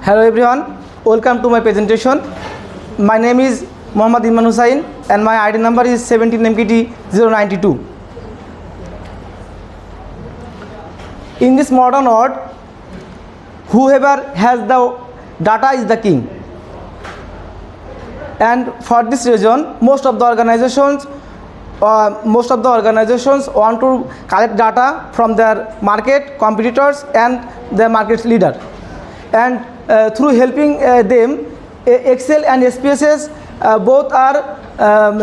Hello everyone, welcome to my presentation. My name is Mohammad Iman Hussain and my ID number is 17MKT092. In this modern world, whoever has the data is the king. And for this reason, most of the organizations want to collect data from their market competitors and their market leader. And through helping them, Excel and SPSS both are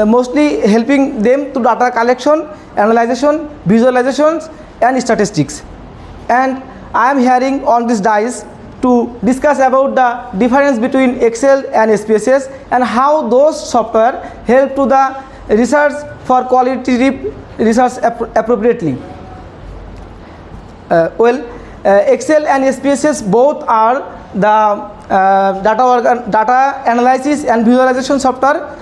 mostly helping them to data collection, analyzation, visualizations and statistics. And I am hearing on this dais to discuss about the difference between Excel and SPSS and how those software help to the research for qualitative research appropriately. Excel and SPSS both are the data analysis and visualization software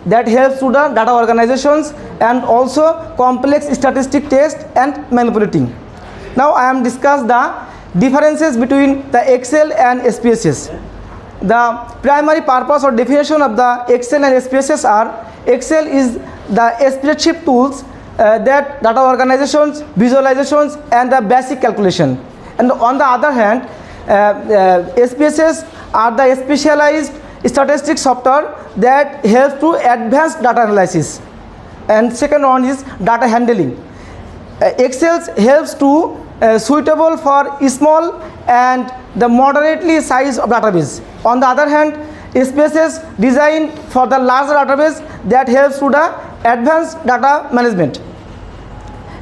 that helps to the data organizations and also complex statistic test and manipulating. Now I am discuss the differences between the Excel and SPSS. The primary purpose or definition of the Excel and SPSS are: Excel is the spreadsheet tools that data organizations, visualizations and the basic calculation. And on the other hand, SPSS are the specialized statistics software that helps to advanced data analysis. And second one is data handling. Excel helps to suitable for small and the moderately size of database. On the other hand, SPSS designed for the larger database that helps to the advanced data management.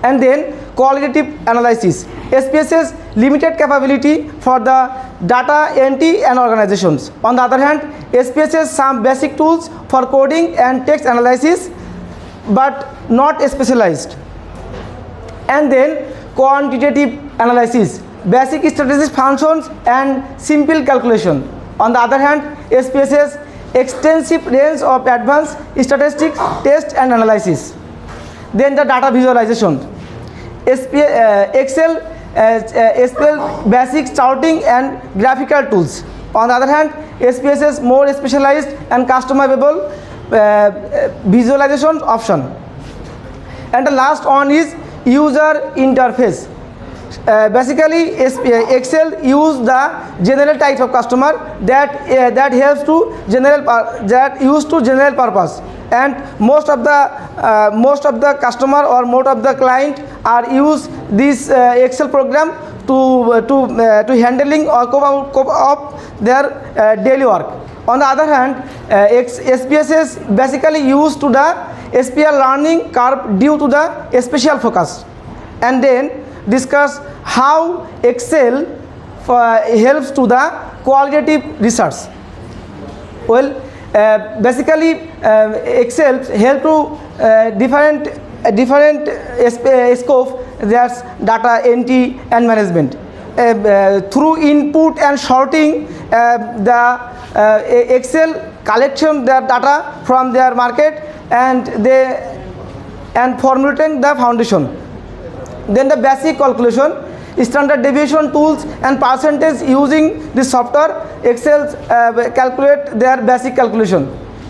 And then qualitative analysis. SPSS limited capability for the data entry and organizations. On the other hand, SPSS some basic tools for coding and text analysis but not specialized. And then quantitative analysis, basic statistics functions and simple calculation. On the other hand, SPSS extensive range of advanced statistics test and analysis. Then the data visualization. Excel basic charting and graphical tools. On the other hand, SPSS more specialized and customizable visualization option. And the last one is user interface. Basically, Excel use the general type of customer that helps to general purpose, and most of the customer or most of the client are use this Excel program to handling or cope up their daily work. On the other hand, SPSS basically used to the SPL learning curve due to the special focus. And then discuss how Excel helps to the qualitative research. Well, basically Excel help to different scope, that's data entry and management. Through input and sorting, the Excel collection their data from their market and formulating the foundation. Then the basic calculation, standard deviation tools and percentage using this software. Excel calculate their basic calculation.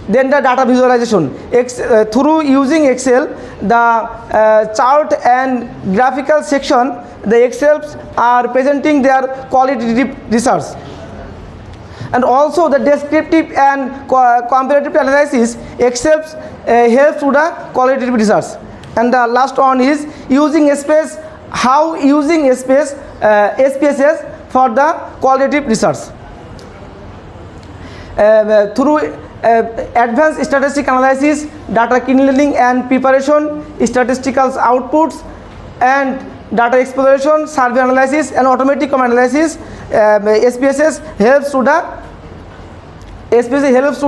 Then the data visualization, through using Excel, the chart and graphical section, the Excels are presenting their qualitative research. And also the descriptive and comparative analysis, Excel helps to the qualitative research. And the last one is using space, how using SPSS for the qualitative research. Through advanced statistic analysis, data cleaning and preparation, statistical outputs and data exploration, survey analysis and automatic analysis, SPSS helps to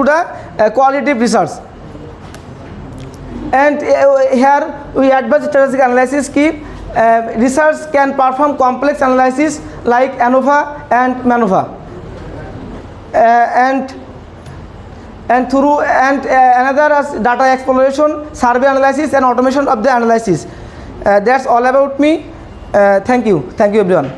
the qualitative research. And here we advanced statistical analysis key. Research can perform complex analysis like ANOVA and MANOVA. And through another as data exploration, survey analysis and automation of the analysis. That's all about me. Thank you everyone.